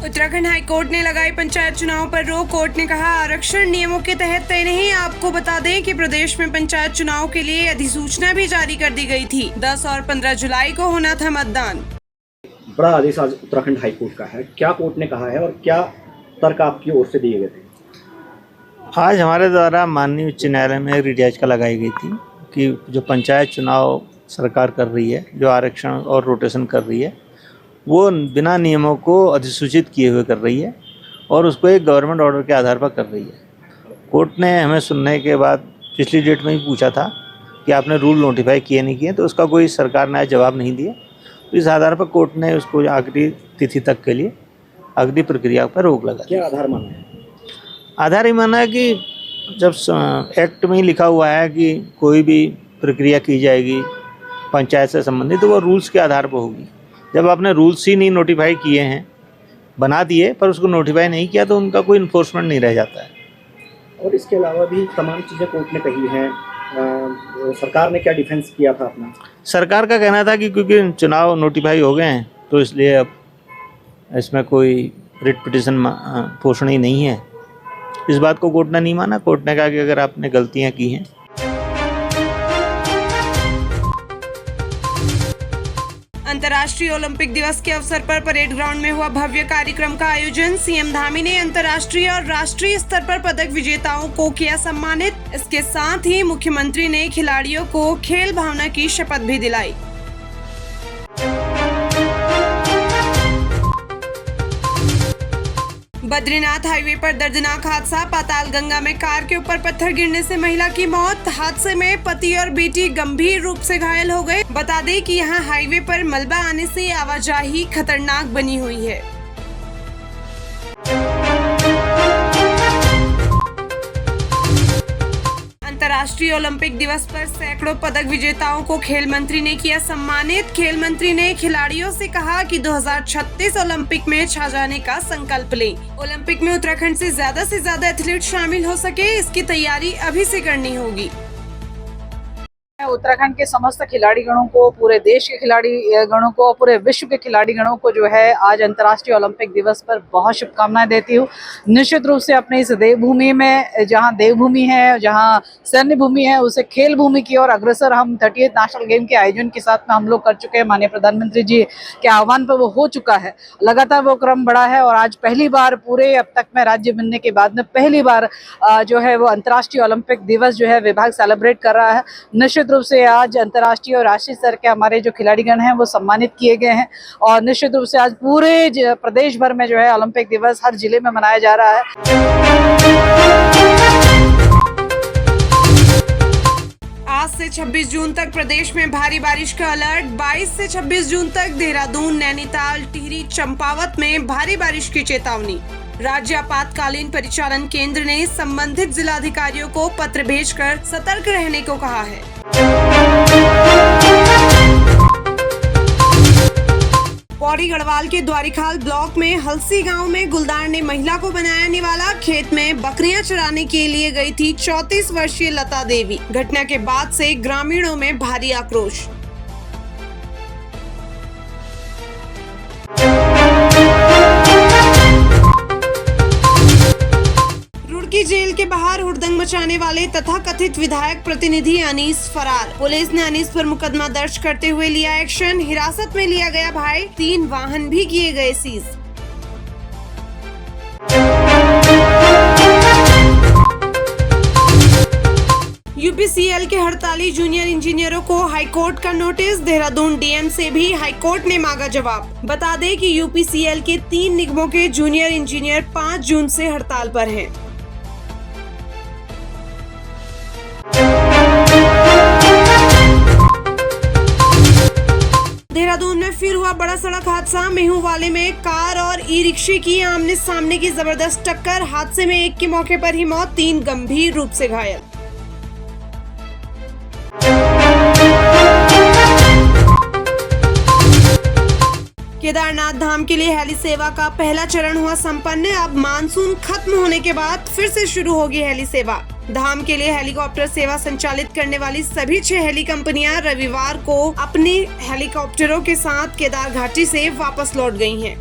Uttarakhand high court ने लगाई पंचायत चुनाव पर रोक। कोर्ट ने कहा, आरक्षण नियमों के तहत तय नहीं। आपको बता दें कि प्रदेश में पंचायत चुनाव के लिए अधिसूचना भी जारी कर दी गई थी। 10 और 15 जुलाई को होना था मतदान। बड़ा आदेश आज उत्तराखंड हाईकोर्ट का है, क्या कोर्ट ने कहा है और क्या तर्क आपकी ओर से दिए गए थे? आज हमारे द्वारा माननीय उच्च न्यायालय में रिट याचिका लगाई गई थी कि जो पंचायत चुनाव सरकार कर रही है, जो आरक्षण और रोटेशन कर रही है, वो बिना नियमों को अधिसूचित किए हुए कर रही है और उसको एक गवर्नमेंट ऑर्डर के आधार पर कर रही है। कोर्ट ने हमें सुनने के बाद पिछली डेट में ही पूछा था कि आपने रूल नोटिफाई किए नहीं किए, तो उसका कोई सरकार ने जवाब नहीं दिया। तो इस आधार पर कोर्ट ने उसको आखिरी तिथि तक के लिए अगली प्रक्रिया पर रोक लगा। क्या आधार माना है? आधार ही माना है कि जब एक्ट में ही लिखा हुआ है कि कोई भी प्रक्रिया की जाएगी पंचायत से संबंधित, तो वो रूल्स के आधार पर होगी। जब आपने रूल्स ही नहीं नोटिफाई किए हैं, बना दिए पर उसको नोटिफाई नहीं किया, तो उनका कोई इन्फोर्समेंट नहीं रह जाता है। और इसके अलावा भी तमाम चीज़ें कोर्ट ने कही हैं। सरकार ने क्या डिफेंस किया था अपना? सरकार का कहना था कि क्योंकि चुनाव नोटिफाई हो गए हैं, तो इसलिए अब इसमें कोई रिट पिटिशन पोषण ही नहीं है। इस बात को कोर्ट ने नहीं माना। कोर्ट ने कहा कि अगर आपने गलतियां की हैं। अंतर्राष्ट्रीय ओलंपिक दिवस के अवसर पर परेड ग्राउंड में हुआ भव्य कार्यक्रम का आयोजन। सीएम धामी ने अंतर्राष्ट्रीय और राष्ट्रीय स्तर पर पदक विजेताओं को किया सम्मानित। इसके साथ ही मुख्यमंत्री ने खिलाड़ियों को खेल भावना की शपथ भी दिलाई। बद्रीनाथ हाईवे पर दर्दनाक हादसा। पातालगंगा में कार के ऊपर पत्थर गिरने से महिला की मौत। हादसे में पति और बेटी गंभीर रूप से घायल हो गए। बता दें कि यहां हाईवे पर मलबा आने से आवाजाही खतरनाक बनी हुई है। अंतर्राष्ट्रीय ओलंपिक दिवस पर सैकड़ों पदक विजेताओं को खेल मंत्री ने किया सम्मानित। खेल मंत्री ने खिलाड़ियों से कहा कि 2036 ओलंपिक में छा जाने का संकल्प लें। ओलंपिक में उत्तराखंड से ज्यादा एथलीट शामिल हो सके, इसकी तैयारी अभी से करनी होगी। उत्तराखंड के समस्त खिलाड़ी गणों को, पूरे देश के खिलाड़ी गणों को, पूरे विश्व के खिलाड़ी गणों को जो है आज अंतर्राष्ट्रीय ओलंपिक दिवस पर बहुत शुभकामनाएं देती हूँ। निश्चित रूप से अपने इस देवभूमि में, जहाँ देवभूमि है, जहाँ सैन्य भूमि है, उसे खेल भूमि की ओर अग्रसर हम 38 नेशनल गेम के आयोजन के साथ में हम लोग कर चुके हैं। माननीय प्रधानमंत्री जी के आह्वान पर वो हो चुका है। लगातार वो क्रम बढ़ा है और आज पहली बार पूरे अब तक में राज्य बनने के बाद में पहली बार जो है वो अंतर्राष्ट्रीय ओलंपिक दिवस जो है विभाग सेलिब्रेट कर रहा है। निश्चित रूप से आज अंतर्राष्ट्रीय और राष्ट्रीय स्तर के हमारे जो खिलाड़ीगण हैं वो सम्मानित किए गए हैं और निश्चित रूप से आज पूरे प्रदेश भर में जो है ओलंपिक दिवस हर जिले में मनाया जा रहा है। आज से 26 जून तक प्रदेश में भारी बारिश का अलर्ट। 22 से 26 जून तक देहरादून, नैनीताल, टिहरी, चंपावत में भारी बारिश की चेतावनी। राज्य आपातकालीन परिचालन केंद्र ने संबंधित जिलाधिकारियों को पत्र भेजकर सतर्क रहने को कहा है। पौड़ी गढ़वाल के द्वारिखाल ब्लॉक में हलसी गांव में गुलदार ने महिला को बनाया निवाला। खेत में बकरियां चराने के लिए गई थी 34 वर्षीय लता देवी। घटना के बाद से ग्रामीणों में भारी आक्रोश। रुड़की जेल के बाहर हुड़दंग मचाने वाले तथाकथित विधायक प्रतिनिधि अनीस फरार। पुलिस ने अनीस पर मुकदमा दर्ज करते हुए लिया एक्शन। हिरासत में लिया गया भाई। 3 वाहन भी किए गए सीज। यूपीसीएल के हड़ताली जूनियर इंजीनियरों को हाईकोर्ट का नोटिस। देहरादून डीएम से भी हाईकोर्ट ने मांगा जवाब। बता दें कि यूपीसीएल के 3 निगमों के जूनियर इंजीनियर 5 जून से हड़ताल पर हैं। देहरादून में फिर हुआ बड़ा सड़क हादसा। मेहू वाले में कार और ई रिक्शे की आमने सामने की जबरदस्त टक्कर। हादसे में एक की मौके पर ही मौत, 3 गंभीर रूप से घायल। केदारनाथ धाम के लिए हेली सेवा का पहला चरण हुआ संपन्न। अब मानसून खत्म होने के बाद फिर से शुरू होगी हेली सेवा। धाम के लिए हेलीकॉप्टर सेवा संचालित करने वाली सभी 6 हेली कंपनियां रविवार को अपनी हेलीकॉप्टरों के साथ केदार घाटी से वापस लौट गई हैं।